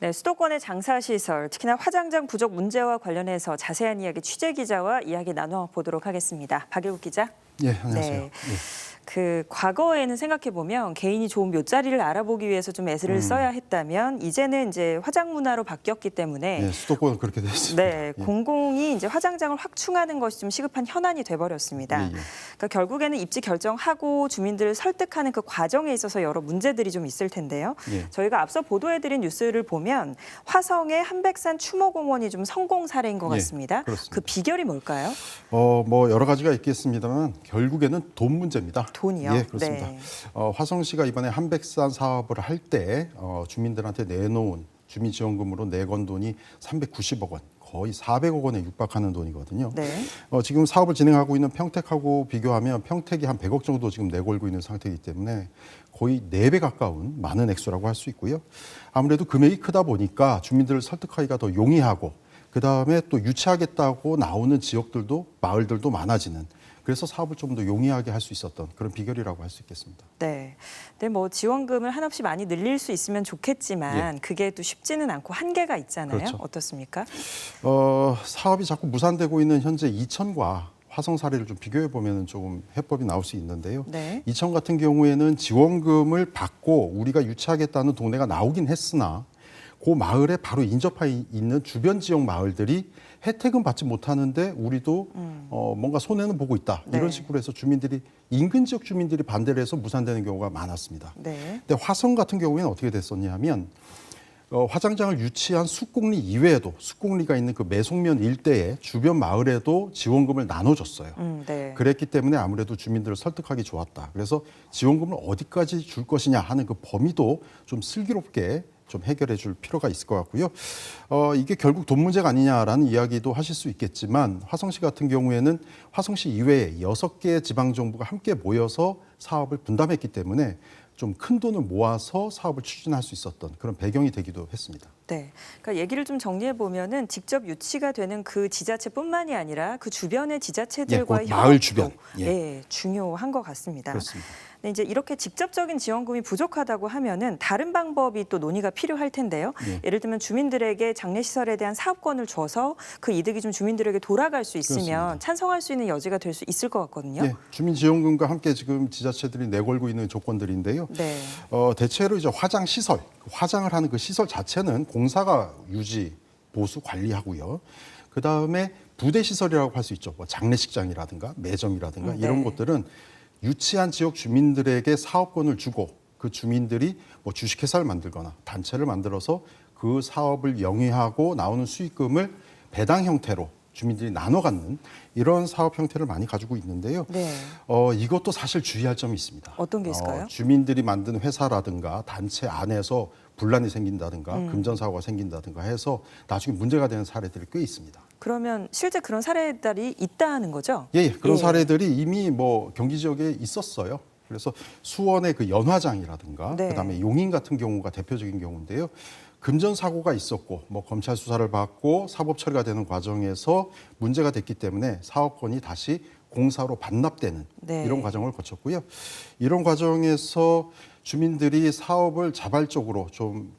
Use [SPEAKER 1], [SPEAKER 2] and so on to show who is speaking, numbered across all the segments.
[SPEAKER 1] 네, 수도권의 장사시설, 특히나 화장장 부족 문제와 관련해서 자세한 이야기 취재 기자와 이야기 나눠보도록 하겠습니다. 박일국 기자.
[SPEAKER 2] 예, 안녕하세요.
[SPEAKER 1] 네. 과거에는 생각해보면 개인이 좋은 묫자리를 알아보기 위해서 좀 애를 써야 했다면 이제는 이제 화장 문화로 바뀌었기 때문에
[SPEAKER 2] 예, 수도권은 그렇게 됐습니다.
[SPEAKER 1] 네, 공공이 이제 화장장을 확충하는 것이 좀 시급한 현안이 돼버렸습니다.
[SPEAKER 2] 예.
[SPEAKER 1] 그러니까 결국에는 입지 결정하고 주민들을 설득하는 그 과정에 있어서 여러 문제들이 좀 있을 텐데요.
[SPEAKER 2] 예.
[SPEAKER 1] 저희가 앞서 보도해드린 뉴스를 보면 화성의 한백산 추모공원이 좀 성공 사례인 것 같습니다.
[SPEAKER 2] 그렇습니다.
[SPEAKER 1] 그 비결이 뭘까요?
[SPEAKER 2] 뭐 여러 가지가 있겠습니다만 결국에는 돈 문제입니다.
[SPEAKER 1] 돈이요?
[SPEAKER 2] 예, 그렇습니다.
[SPEAKER 1] 네.
[SPEAKER 2] 화성시가 이번에 한백산 사업을 할 때 주민들한테 내놓은 주민지원금으로 내건 돈이 390억 원, 거의 400억 원에 육박하는 돈이거든요.
[SPEAKER 1] 네.
[SPEAKER 2] 지금 사업을 진행하고 있는 평택하고 비교하면 평택이 한 100억 정도 지금 내걸고 있는 상태이기 때문에 거의 4배 가까운 많은 액수라고 할 수 있고요. 아무래도 금액이 크다 보니까 주민들을 설득하기가 더 용이하고 그다음에 또 유치하겠다고 나오는 지역들도 마을들도 많아지는 그래서 사업을 좀 더 용이하게 할 수 있었던 그런 비결이라고 할 수 있겠습니다.
[SPEAKER 1] 네. 근데 뭐 지원금을 한없이 많이 늘릴 수 있으면 좋겠지만 그게 또 쉽지는 않고 한계가 있잖아요.
[SPEAKER 2] 그렇죠.
[SPEAKER 1] 어떻습니까?
[SPEAKER 2] 사업이 자꾸 무산되고 있는 현재 이천과 화성 사례를 좀 비교해 보면 조금 해법이 나올 수 있는데요.
[SPEAKER 1] 네.
[SPEAKER 2] 이천 같은 경우에는 지원금을 받고 우리가 유치하겠다는 동네가 나오긴 했으나 그 마을에 바로 인접해 있는 주변 지역 마을들이 혜택은 받지 못하는데 우리도 뭔가 손해는 보고 있다.
[SPEAKER 1] 네.
[SPEAKER 2] 이런 식으로 해서 주민들이 인근 지역 주민들이 반대를 해서 무산되는 경우가 많았습니다.
[SPEAKER 1] 네.
[SPEAKER 2] 근데 화성 같은 경우에는 어떻게 됐었냐면 화장장을 유치한 숲곡리 이외에도 숲곡리가 있는 그 매송면 일대에 주변 마을에도 지원금을 나눠줬어요.
[SPEAKER 1] 네.
[SPEAKER 2] 그랬기 때문에 아무래도 주민들을 설득하기 좋았다. 그래서 지원금을 어디까지 줄 것이냐 하는 그 범위도 좀 슬기롭게 좀 해결해 줄 필요가 있을 것 같고요. 이게 결국 돈 문제가 아니냐라는 이야기도 하실 수 있겠지만 화성시 같은 경우에는 화성시 이외에 6개의 지방정부가 함께 모여서 사업을 분담했기 때문에 좀 큰 돈을 모아서 사업을 추진할 수 있었던 그런 배경이 되기도 했습니다.
[SPEAKER 1] 네. 그러니까 얘기를 좀 정리해 보면은 직접 유치가 되는 그 지자체뿐만이 아니라 그 주변의 지자체들과의
[SPEAKER 2] 그 마을 주변.
[SPEAKER 1] 중요한 것 같습니다.
[SPEAKER 2] 그렇습니다.
[SPEAKER 1] 근데 이제 이렇게 직접적인 지원금이 부족하다고 하면은 다른 방법이 또 논의가 필요할 텐데요. 예를 들면 주민들에게 장례시설에 대한 사업권을 줘서 그 이득이 좀 주민들에게 돌아갈 수 있으면
[SPEAKER 2] 그렇습니다.
[SPEAKER 1] 찬성할 수 있는 여지가 될 수 있을 것 같거든요.
[SPEAKER 2] 예, 주민지원금과 함께 지금 지자체들이 내걸고 있는 조건들인데요.
[SPEAKER 1] 네.
[SPEAKER 2] 대체로 이제 화장 시설, 화장을 하는 그 시설 자체는 공사가 유지, 보수, 관리하고요. 그 다음에 부대 시설이라고 할 수 있죠. 뭐 장례식장이라든가 매점이라든가 이런 것들은 유치한 지역 주민들에게 사업권을 주고 그 주민들이 뭐 주식회사를 만들거나 단체를 만들어서 그 사업을 영위하고 나오는 수익금을 배당 형태로 주민들이 나눠 갖는 이런 사업 형태를 많이 가지고 있는데요.
[SPEAKER 1] 네.
[SPEAKER 2] 이것도 사실 주의할 점이 있습니다.
[SPEAKER 1] 어떤 게 있을까요?
[SPEAKER 2] 주민들이 만든 회사라든가 단체 안에서 분란이 생긴다든가 금전사고가 생긴다든가 해서 나중에 문제가 되는 사례들이 꽤 있습니다.
[SPEAKER 1] 그러면 실제 그런 사례들이 있다는 거죠?
[SPEAKER 2] 예, 그런 사례들이 이미 뭐 경기 지역에 있었어요. 그래서 수원의 그 연화장이라든가
[SPEAKER 1] 네.
[SPEAKER 2] 그다음에 용인 같은 경우가 대표적인 경우인데요. 금전 사고가 있었고 뭐 검찰 수사를 받고 사법 처리가 되는 과정에서 문제가 됐기 때문에 사업권이 다시 공사로 반납되는
[SPEAKER 1] 네.
[SPEAKER 2] 이런 과정을 거쳤고요. 이런 과정에서 주민들이 사업을 자발적으로 좀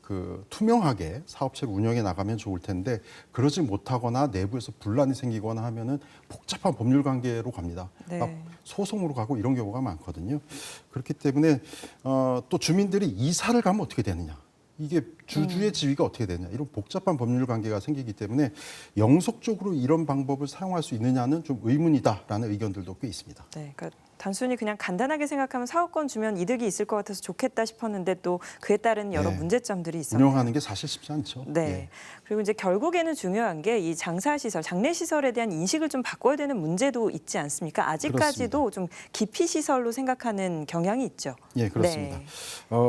[SPEAKER 2] 투명하게 사업체를 운영해 나가면 좋을 텐데 그러지 못하거나 내부에서 분란이 생기거나 하면은 복잡한 법률 관계로 갑니다.
[SPEAKER 1] 네.
[SPEAKER 2] 막 소송으로 가고 이런 경우가 많거든요. 그렇기 때문에 또 주민들이 이사를 가면 어떻게 되느냐. 이게 주주의 지위가 어떻게 되냐 이런 복잡한 법률 관계가 생기기 때문에 영속적으로 이런 방법을 사용할 수 있느냐는 좀 의문이다라는 의견들도 꽤 있습니다.
[SPEAKER 1] 네, 그러니까 단순히 그냥 간단하게 생각하면 사업권 주면 이득이 있을 것 같아서 좋겠다 싶었는데 또 그에 따른 여러 문제점들이 있었네요.
[SPEAKER 2] 운영하는 게 사실 쉽지 않죠.
[SPEAKER 1] 네.
[SPEAKER 2] 예.
[SPEAKER 1] 그리고 이제 결국에는 중요한 게 이 장사시설, 장례시설에 대한 인식을 좀 바꿔야 되는 문제도 있지 않습니까? 아직까지도 좀 기피시설로 생각하는 경향이 있죠.
[SPEAKER 2] 예, 그렇습니다.
[SPEAKER 1] 네.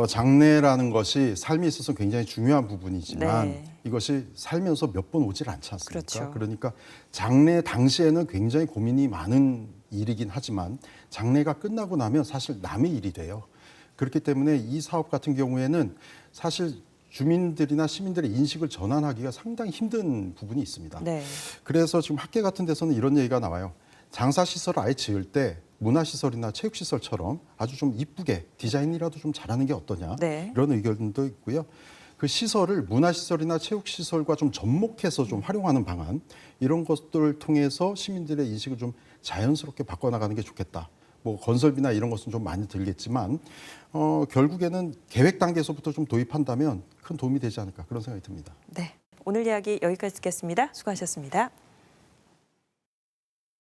[SPEAKER 2] 장례라는 것이 삶에 있어서 굉장히 중요한 부분이지만
[SPEAKER 1] 네.
[SPEAKER 2] 이것이 살면서 몇 번 오질 않지 않습니까?
[SPEAKER 1] 그렇죠.
[SPEAKER 2] 그러니까 장례 당시에는 굉장히 고민이 많은 일이긴 하지만 장례가 끝나고 나면 사실 남의 일이 돼요. 그렇기 때문에 이 사업 같은 경우에는 사실 주민들이나 시민들의 인식을 전환하기가 상당히 힘든 부분이 있습니다.
[SPEAKER 1] 네.
[SPEAKER 2] 그래서 지금 학계 같은 데서는 이런 얘기가 나와요. 장사시설을 아예 지을 때 문화시설이나 체육시설처럼 아주 좀 이쁘게 디자인이라도 좀 잘하는 게 어떠냐
[SPEAKER 1] 네.
[SPEAKER 2] 이런 의견도 있고요. 그 시설을 문화시설이나 체육시설과 좀 접목해서 좀 활용하는 방안 이런 것들을 통해서 시민들의 인식을 좀 자연스럽게 바꿔나가는 게 좋겠다. 뭐 건설비나 이런 것은 좀 많이 들겠지만 결국에는 계획 단계에서부터 좀 도입한다면 큰 도움이 되지 않을까 그런 생각이 듭니다.
[SPEAKER 1] 네, 오늘 이야기 여기까지 듣겠습니다. 수고하셨습니다.